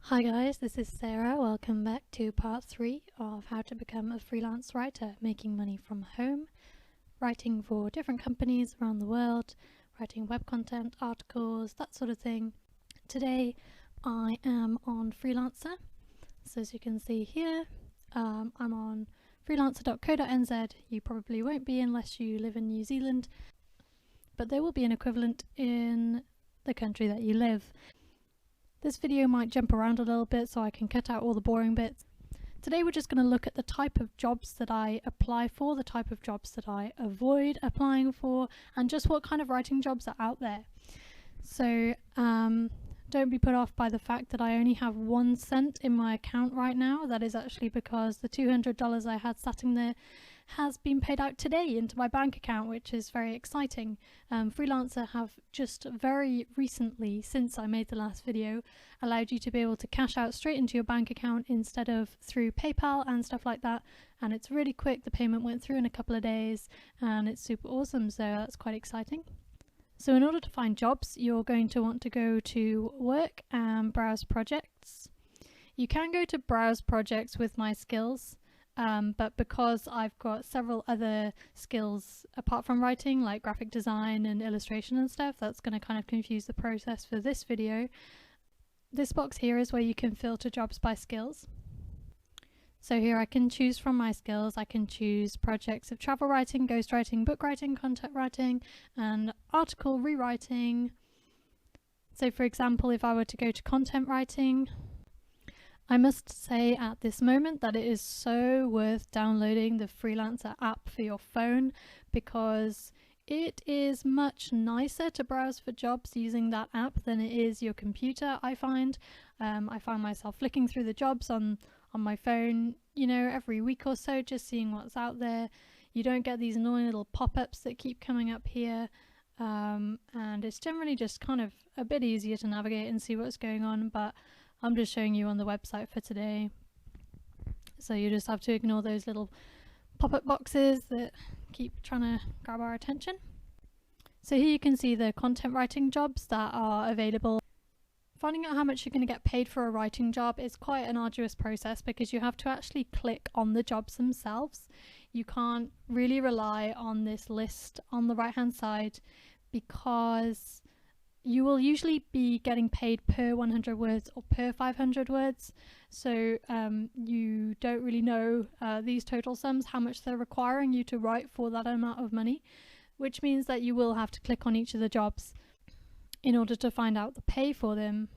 Hi guys, this is Sarah. Welcome back to part 3 of how to become a freelance writer, making money from home, writing for different companies around the world, writing web content, articles, that sort of thing. Today I am on Freelancer. So as you can see here, I'm on freelancer.co.nz. You probably won't be unless you live in New Zealand, but there will be an equivalent in the country that you live. This video might jump around a little bit so I can cut out all the boring bits. Today we're just going to look at the type of jobs that I apply for, the type of jobs that I avoid applying for, and just what kind of writing jobs are out there. So don't be put off by the fact that I only have 1 cent in my account right now. That is actually because the $200 I had sitting there has been paid out today into my bank account, which is very exciting. Freelancer have just very recently, since I made the last video, allowed you to be able to cash out straight into your bank account instead of through PayPal and stuff like that, and it's really quick. The payment went through in a couple of days and it's super awesome, so that's quite exciting. So in order to find jobs, you're going to want to go to work and browse projects. You can go to browse projects with my skills, but because I've got several other skills apart from writing, like graphic design and illustration and stuff, that's going to kind of confuse the process for this video. This box here is where you can filter jobs by skills. So here I can choose from my skills. I can choose projects of travel writing, ghostwriting, book writing, content writing, and article rewriting. So for example, if I were to go to content writing, I must say at this moment that it is so worth downloading the Freelancer app for your phone, because it is much nicer to browse for jobs using that app than it is your computer, I find. I find myself flicking through the jobs on my phone, you know, every week or so, just seeing what's out there. You don't get these annoying little pop-ups that keep coming up here, and it's generally just kind of a bit easier to navigate and see what's going on, but I'm just showing you on the website for today. So you just have to ignore those little pop-up boxes that keep trying to grab our attention. So here you can see the content writing jobs that are available. Finding out how much you're going to get paid for a writing job is quite an arduous process, because you have to actually click on the jobs themselves. You can't really rely on this list on the right hand side, because you will usually be getting paid per 100 words or per 500 words. So you don't really know these total sums, how much they're requiring you to write for that amount of money, which means that you will have to click on each of the jobs in order to find out the pay for them.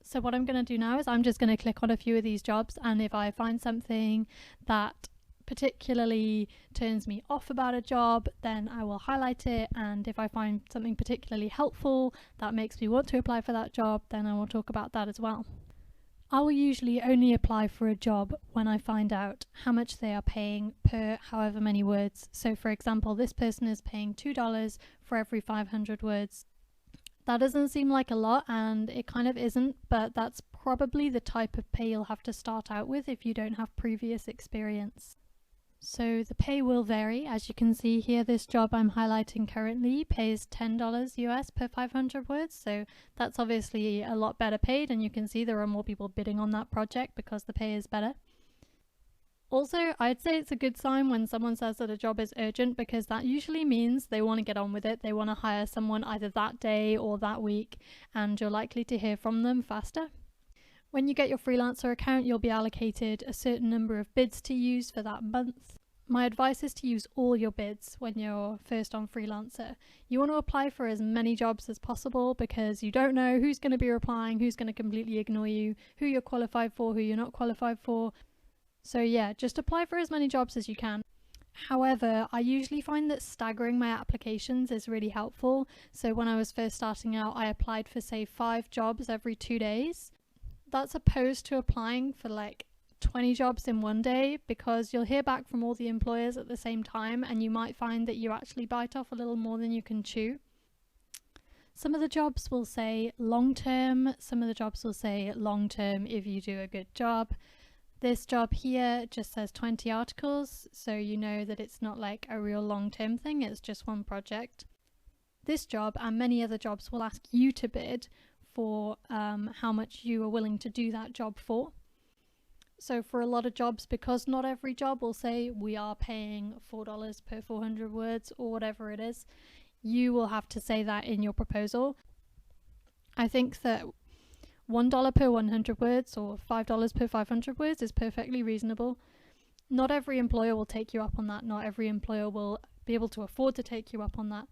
So what I'm going to do now is I'm just going to click on a few of these jobs, and if I find something that particularly turns me off about a job, then I will highlight it, and if I find something particularly helpful that makes me want to apply for that job, then I will talk about that as well. I will usually only apply for a job when I find out how much they are paying per however many words. So for example, this person is paying $2 for every 500 words. That doesn't seem like a lot, and it kind of isn't, but that's probably the type of pay you'll have to start out with if you don't have previous experience. So the pay will vary. As you can see here, this job I'm highlighting currently pays $10 US per 500 words, so that's obviously a lot better paid, and you can see there are more people bidding on that project because the pay is better. Also, I'd say it's a good sign when someone says that a job is urgent, because that usually means they want to get on with it. They want to hire someone either that day or that week, and you're likely to hear from them faster. When you get your Freelancer account, you'll be allocated a certain number of bids to use for that month. My advice is to use all your bids when you're first on Freelancer. You want to apply for as many jobs as possible, because you don't know who's going to be replying, who's going to completely ignore you, who you're qualified for, who you're not qualified for. So yeah, just apply for as many jobs as you can. However, I usually find that staggering my applications is really helpful. So when I was first starting out, I applied for say 5 jobs every 2 days. That's opposed to applying for like 20 jobs in one day, because you'll hear back from all the employers at the same time, and you might find that you actually bite off a little more than you can chew. Some of the jobs will say long term, some of the jobs will say long term if you do a good job. This job here just says 20 articles, so you know that it's not like a real long-term thing, it's just one project. This job and many other jobs will ask you to bid for how much you are willing to do that job for. So for a lot of jobs, because not every job will say we are paying $4 per 400 words or whatever it is, you will have to say that in your proposal. I think that $1 per 100 words or $5 per 500 words is perfectly reasonable. Not every employer will take you up on that. Not every employer will be able to afford to take you up on that.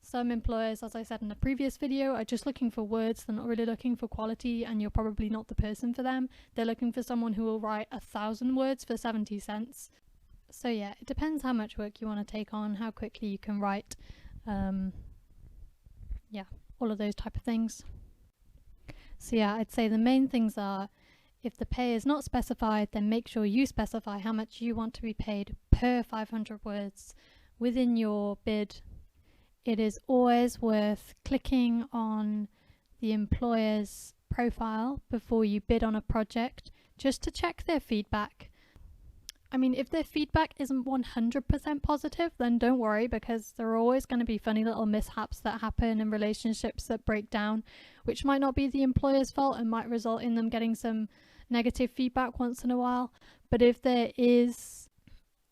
Some employers, as I said in a previous video, are just looking for words. They're not really looking for quality, and you're probably not the person for them. They're looking for someone who will write 1,000 words for 70 cents. So yeah, it depends how much work you want to take on, how quickly you can write. Yeah, all of those type of things. So yeah, I'd say the main things are, if the pay is not specified, then make sure you specify how much you want to be paid per 500 words within your bid. It is always worth clicking on the employer's profile before you bid on a project, just to check their feedback. I mean, if their feedback isn't 100% positive, then don't worry, because there are always going to be funny little mishaps that happen and relationships that break down, which might not be the employer's fault and might result in them getting some negative feedback once in a while. But if there is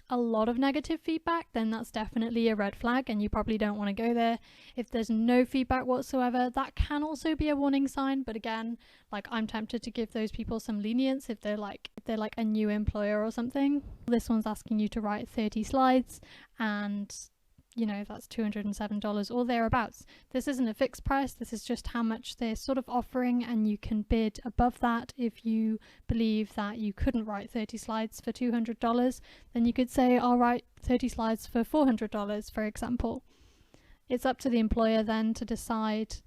a lot of negative feedback, then that's definitely a red flag and you probably don't want to go there. If there's no feedback whatsoever, that can also be a warning sign, but again, like, I'm tempted to give those people some lenience if they're like a new employer or something. This one's asking you to write 30 slides and, you know, that's $207 or thereabouts. This isn't a fixed price, this is just how much they're sort of offering, and you can bid above that if you believe that you couldn't write 30 slides for $200. Then you could say, I'll write 30 slides for $400, for example. It's up to the employer then to decide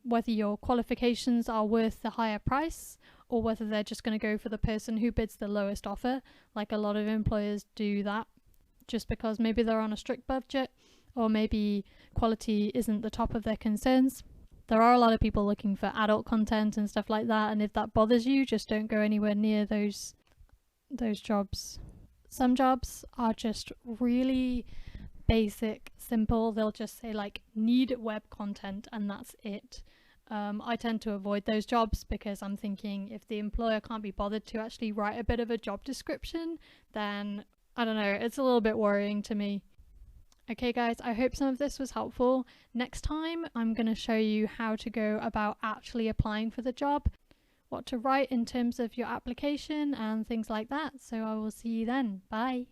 whether your qualifications are worth the higher price, or whether they're just going to go for the person who bids the lowest offer. Like, a lot of employers do that, just because maybe they're on a strict budget, or maybe quality isn't the top of their concerns. There are a lot of people looking for adult content and stuff like that, and if that bothers you, just don't go anywhere near those jobs. Some jobs are just really basic, simple. They'll just say like, need web content, and that's it. I tend to avoid those jobs because I'm thinking, if the employer can't be bothered to actually write a bit of a job description, then I don't know, it's a little bit worrying to me. Okay guys, I hope some of this was helpful. Next time I'm going to show you how to go about actually applying for the job, what to write in terms of your application and things like that. So I will see you then. Bye.